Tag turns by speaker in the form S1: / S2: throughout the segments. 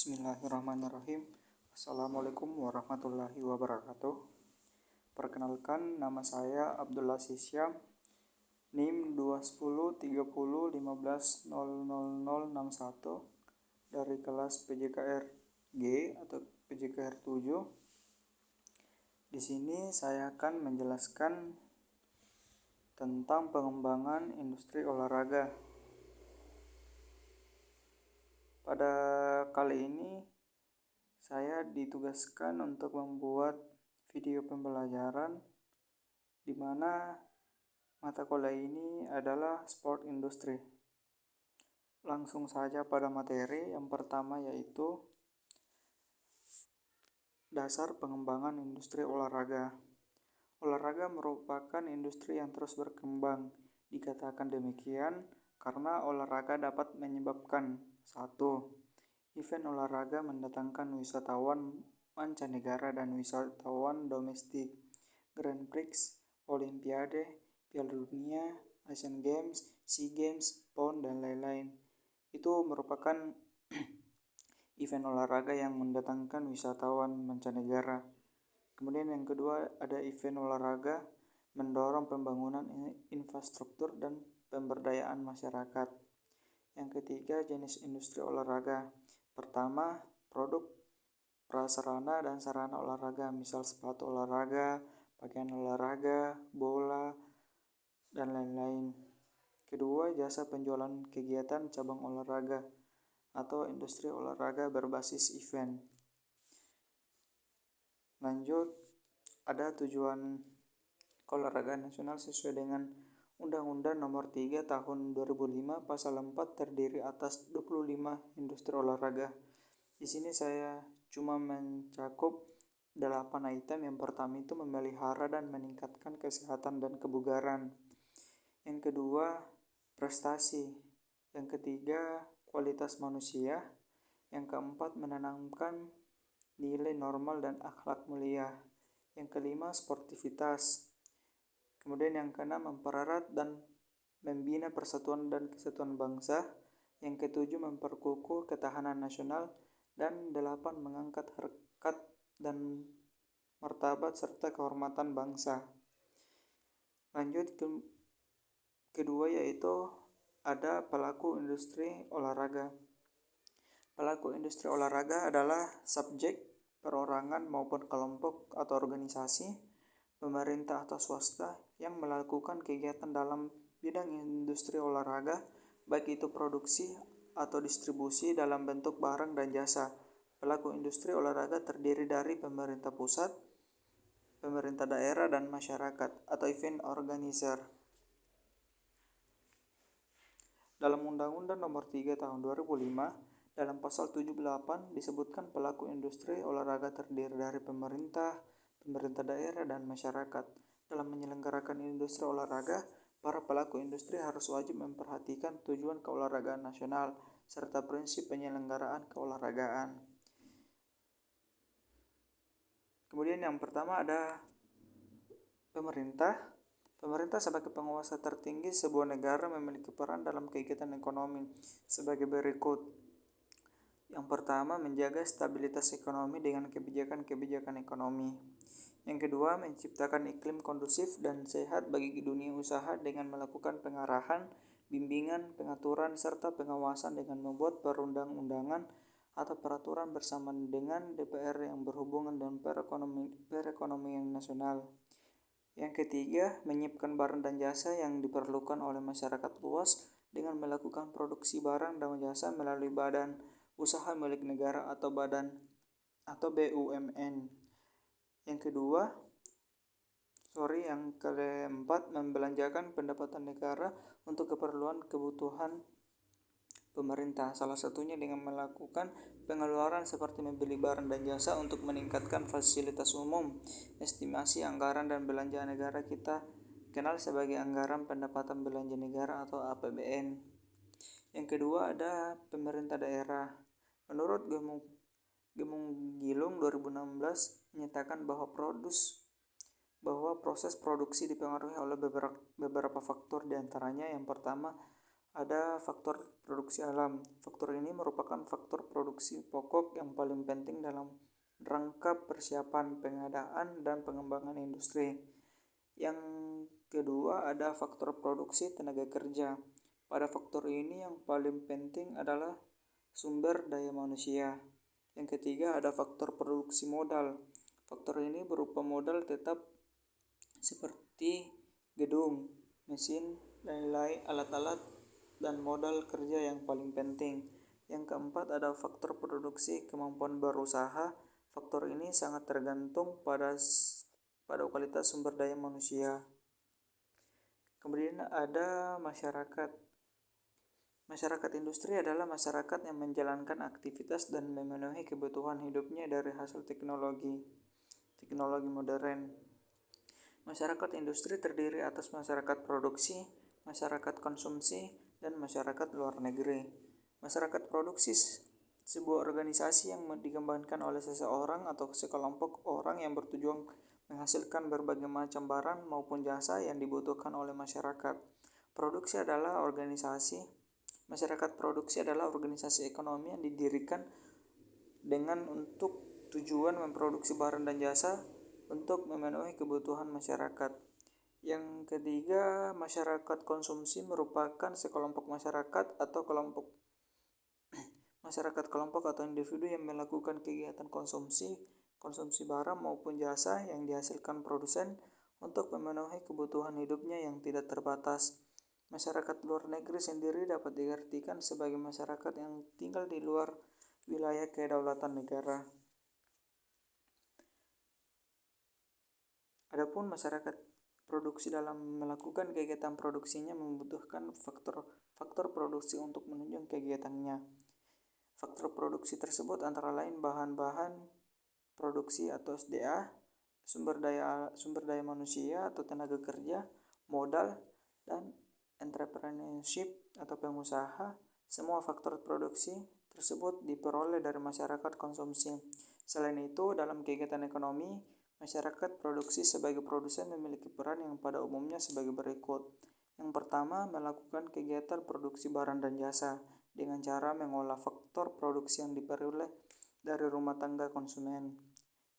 S1: Bismillahirrahmanirrahim. Assalamualaikum warahmatullahi wabarakatuh. Perkenalkan, nama saya Abdullah Sisyam, NIM 21030150061 dari kelas PJKR G atau PJKR 7. Di sini saya akan menjelaskan tentang pengembangan industri olahraga. Pada kali ini saya ditugaskan untuk membuat video pembelajaran di mana mata kuliah ini adalah sport industry. Langsung saja pada materi yang pertama, yaitu dasar pengembangan industri olahraga. Olahraga merupakan industri yang terus berkembang. Dikatakan demikian karena olahraga dapat menyebabkan 1. Event olahraga mendatangkan wisatawan mancanegara dan wisatawan domestik. Grand Prix, Olimpiade, Piala Dunia, Asian Games, SEA Games, PON, dan lain-lain. Itu merupakan event olahraga yang mendatangkan wisatawan mancanegara. Kemudian yang kedua, ada event olahraga mendorong pembangunan infrastruktur dan pemberdayaan masyarakat. Yang ketiga, jenis industri olahraga. Pertama, produk prasarana dan sarana olahraga, misal sepatu olahraga, pakaian olahraga, bola, dan lain-lain. Kedua, jasa penjualan kegiatan cabang olahraga atau industri olahraga berbasis event. Lanjut, ada tujuan keolahragaan nasional sesuai dengan Undang-Undang Nomor 3 Tahun 2005 Pasal 4 terdiri atas 25 industri olahraga. Di sini saya cuma mencakup 8 item. Yang pertama itu memelihara dan meningkatkan kesehatan dan kebugaran. Yang kedua, prestasi. Yang ketiga, kualitas manusia. Yang keempat, menanamkan nilai normal dan akhlak mulia. Yang kelima, sportivitas. Kemudian yang keenam, mempererat dan membina persatuan dan kesatuan bangsa. Yang ketujuh, memperkukuh ketahanan nasional. Dan 8, mengangkat harkat dan martabat serta kehormatan bangsa. Lanjut kedua, yaitu ada pelaku industri olahraga. Pelaku industri olahraga adalah subjek, perorangan maupun kelompok atau organisasi, pemerintah atau swasta yang melakukan kegiatan dalam bidang industri olahraga, baik itu produksi atau distribusi dalam bentuk barang dan jasa. Pelaku industri olahraga terdiri dari pemerintah pusat, pemerintah daerah, dan masyarakat atau event organizer. Dalam Undang-Undang Nomor 3 Tahun 2005, dalam pasal 78 disebutkan pelaku industri olahraga terdiri dari pemerintah daerah, dan masyarakat. Dalam menyelenggarakan industri olahraga, para pelaku industri harus wajib memperhatikan tujuan keolahragaan nasional serta prinsip penyelenggaraan keolahragaan. Kemudian yang pertama ada pemerintah. Pemerintah sebagai penguasa tertinggi sebuah negara memiliki peran dalam kegiatan ekonomi sebagai berikut. Yang pertama, menjaga stabilitas ekonomi dengan kebijakan-kebijakan ekonomi. Yang kedua, menciptakan iklim kondusif dan sehat bagi dunia usaha dengan melakukan pengarahan, bimbingan, pengaturan, serta pengawasan dengan membuat perundang-undangan atau peraturan bersama dengan DPR yang berhubungan dengan perekonomian nasional. Yang ketiga, menyiapkan barang dan jasa yang diperlukan oleh masyarakat luas dengan melakukan produksi barang dan jasa melalui badan usaha milik negara atau badan atau BUMN. Yang keempat, membelanjakan pendapatan negara untuk keperluan kebutuhan pemerintah, salah satunya dengan melakukan pengeluaran seperti membeli barang dan jasa untuk meningkatkan fasilitas umum. Estimasi anggaran dan belanja negara kita kenal sebagai anggaran pendapatan belanja negara atau APBN. Yang kedua ada pemerintah daerah. Menurut Gemung Gilung 2016 menyatakan bahwa proses produksi dipengaruhi oleh beberapa faktor, diantaranya yang pertama Ada faktor produksi alam. Faktor ini merupakan faktor produksi pokok yang paling penting dalam rangka persiapan pengadaan dan pengembangan industri. Yang kedua ada faktor produksi tenaga kerja. Pada faktor ini yang paling penting adalah sumber daya manusia. Yang ketiga ada faktor produksi modal. Faktor ini berupa modal tetap seperti gedung, mesin, lain-lain alat-alat dan modal kerja yang paling penting. Yang keempat ada faktor produksi kemampuan berusaha. Faktor ini sangat tergantung pada kualitas sumber daya manusia. Kemudian ada masyarakat. Masyarakat industri adalah masyarakat yang menjalankan aktivitas dan memenuhi kebutuhan hidupnya dari hasil teknologi modern. Masyarakat industri terdiri atas masyarakat produksi, masyarakat konsumsi, dan masyarakat luar negeri. Masyarakat produksi sebuah organisasi yang dikembangkan oleh seseorang atau sekelompok orang yang bertujuan menghasilkan berbagai macam barang maupun jasa yang dibutuhkan oleh masyarakat. Masyarakat produksi adalah organisasi ekonomi yang didirikan dengan untuk tujuan memproduksi barang dan jasa untuk memenuhi kebutuhan masyarakat. Yang ketiga, masyarakat konsumsi merupakan sekelompok masyarakat atau kelompok atau individu yang melakukan kegiatan konsumsi barang maupun jasa yang dihasilkan produsen untuk memenuhi kebutuhan hidupnya yang tidak terbatas. Masyarakat luar negeri sendiri dapat diartikan sebagai masyarakat yang tinggal di luar wilayah kedaulatan negara. Adapun masyarakat produksi dalam melakukan kegiatan produksinya membutuhkan faktor produksi untuk menunjang kegiatannya. Faktor produksi tersebut antara lain bahan-bahan produksi atau SDA, sumber daya manusia atau tenaga kerja, modal, dan entrepreneurship atau pengusaha. Semua faktor produksi tersebut diperoleh dari masyarakat konsumsi. Selain itu, dalam kegiatan ekonomi, masyarakat produksi sebagai produsen memiliki peran yang pada umumnya sebagai berikut. Yang pertama, melakukan kegiatan produksi barang dan jasa dengan cara mengolah faktor produksi yang diperoleh dari rumah tangga konsumen.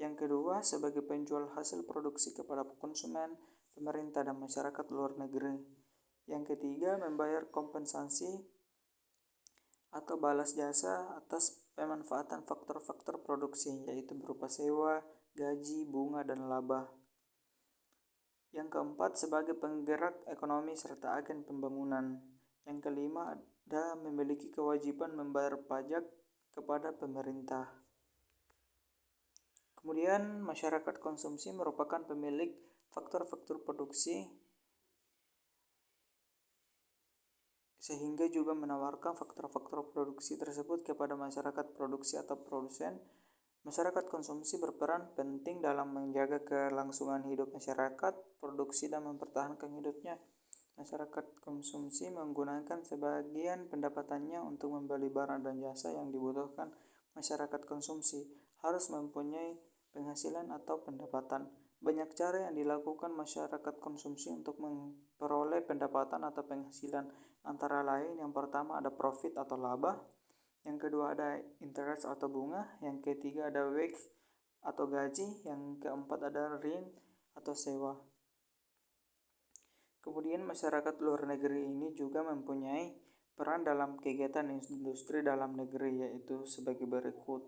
S1: Yang kedua, sebagai penjual hasil produksi kepada konsumen, pemerintah, dan masyarakat luar negeri. Yang ketiga, membayar kompensasi atau balas jasa atas pemanfaatan faktor-faktor produksi, yaitu berupa sewa, gaji, bunga, dan laba. Yang keempat, sebagai penggerak ekonomi serta agen pembangunan. Yang kelima, ada memiliki kewajiban membayar pajak kepada pemerintah. Kemudian, masyarakat konsumsi merupakan pemilik faktor-faktor produksi sehingga juga menawarkan faktor-faktor produksi tersebut kepada masyarakat produksi atau produsen. Masyarakat konsumsi berperan penting dalam menjaga kelangsungan hidup masyarakat produksi dan mempertahankan hidupnya. Masyarakat konsumsi menggunakan sebagian pendapatannya untuk membeli barang dan jasa yang dibutuhkan. Masyarakat konsumsi harus mempunyai penghasilan atau pendapatan. Banyak cara yang dilakukan masyarakat konsumsi untuk memperoleh pendapatan atau penghasilan. Antara lain, yang pertama ada profit atau laba, yang kedua ada interest atau bunga, yang ketiga ada wage atau gaji, yang keempat ada rent atau sewa. Kemudian masyarakat luar negeri ini juga mempunyai peran dalam kegiatan industri dalam negeri, yaitu sebagai berikut.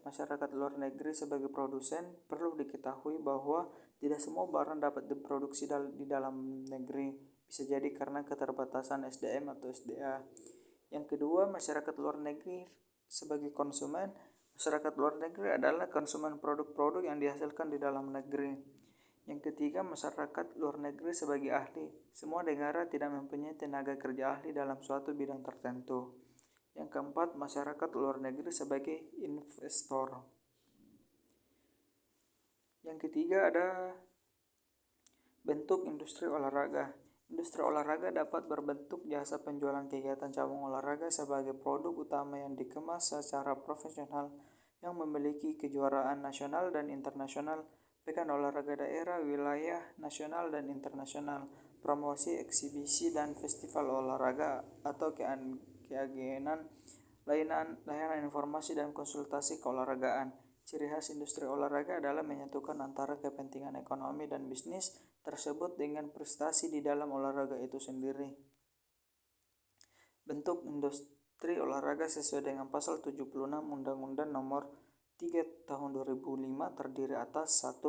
S1: Masyarakat luar negeri sebagai produsen. Perlu diketahui bahwa tidak semua barang dapat diproduksi di dalam negeri, bisa jadi karena keterbatasan SDM atau SDA. Yang kedua, masyarakat luar negeri sebagai konsumen. Masyarakat luar negeri adalah konsumen produk-produk yang dihasilkan di dalam negeri. Yang ketiga, masyarakat luar negeri sebagai ahli. Semua negara tidak mempunyai tenaga kerja ahli dalam suatu bidang tertentu. Yang keempat, masyarakat luar negeri sebagai investor. Yang ketiga ada bentuk industri olahraga. Industri olahraga dapat berbentuk jasa penjualan kegiatan cabang olahraga sebagai produk utama yang dikemas secara profesional yang memiliki kejuaraan nasional dan internasional, pekan olahraga daerah, wilayah, nasional, dan internasional, promosi, eksibisi, dan festival olahraga atau keagenan layanan informasi dan konsultasi keolahragaan. Ciri khas industri olahraga adalah menyatukan antara kepentingan ekonomi dan bisnis tersebut dengan prestasi di dalam olahraga itu sendiri. Bentuk industri olahraga sesuai dengan pasal 76 Undang-Undang Nomor 3 Tahun 2005 terdiri atas 1.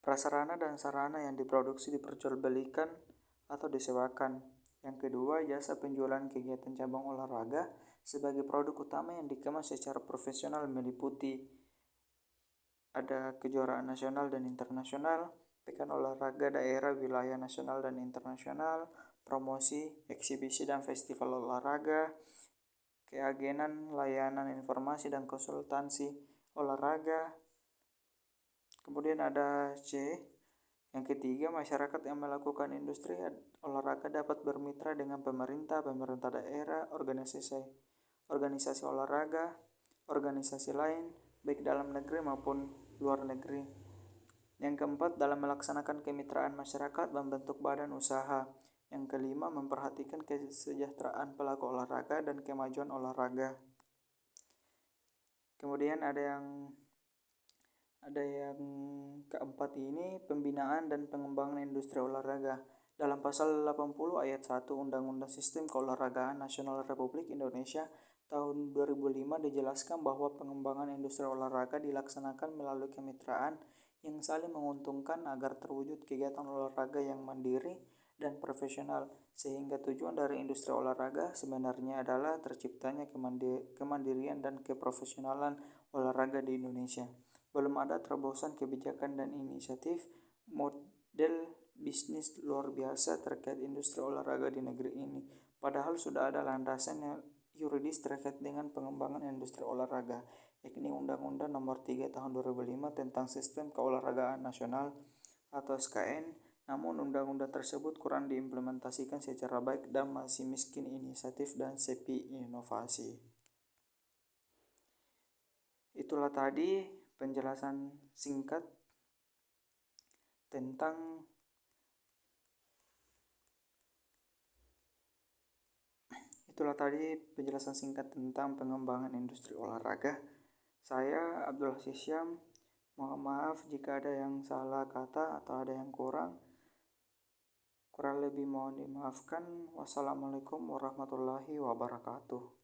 S1: Prasarana dan sarana yang diproduksi, diperjualbelikan atau disewakan. Yang kedua, jasa penjualan kegiatan cabang olahraga sebagai produk utama yang dikemas secara profesional meliputi ada kejuaraan nasional dan internasional, pekan olahraga daerah, wilayah nasional dan internasional, promosi, eksibisi dan festival olahraga, keagenan layanan informasi dan konsultansi olahraga. Kemudian ada C. Yang ketiga, masyarakat yang melakukan industri olahraga dapat bermitra dengan pemerintah daerah, organisasi olahraga, organisasi lain, baik dalam negeri maupun luar negeri. Yang keempat, dalam melaksanakan kemitraan masyarakat membentuk badan usaha. Yang kelima, memperhatikan kesejahteraan pelaku olahraga dan kemajuan olahraga. Kemudian ada yang keempat ini, pembinaan dan pengembangan industri olahraga. Dalam pasal 80 ayat 1 Undang-Undang Sistem Keolahragaan Nasional Republik Indonesia tahun 2005 dijelaskan bahwa pengembangan industri olahraga dilaksanakan melalui kemitraan yang saling menguntungkan agar terwujud kegiatan olahraga yang mandiri dan profesional, sehingga tujuan dari industri olahraga sebenarnya adalah terciptanya kemandirian dan keprofesionalan olahraga di Indonesia. Belum ada terobosan kebijakan dan inisiatif model bisnis luar biasa terkait industri olahraga di negeri ini, padahal sudah ada landasan yuridis terkait dengan pengembangan industri olahraga, yakni Undang-Undang Nomor 3 Tahun 2005 tentang Sistem Keolahragaan Nasional atau SKN. Namun undang-undang tersebut kurang diimplementasikan secara baik dan masih miskin inisiatif dan sepi inovasi. Itulah tadi penjelasan singkat tentang pengembangan industri olahraga. Saya Abdul Aziz Syam. Mohon maaf jika ada yang salah kata atau ada yang kurang lebih mohon dimaafkan. Wassalamualaikum warahmatullahi wabarakatuh.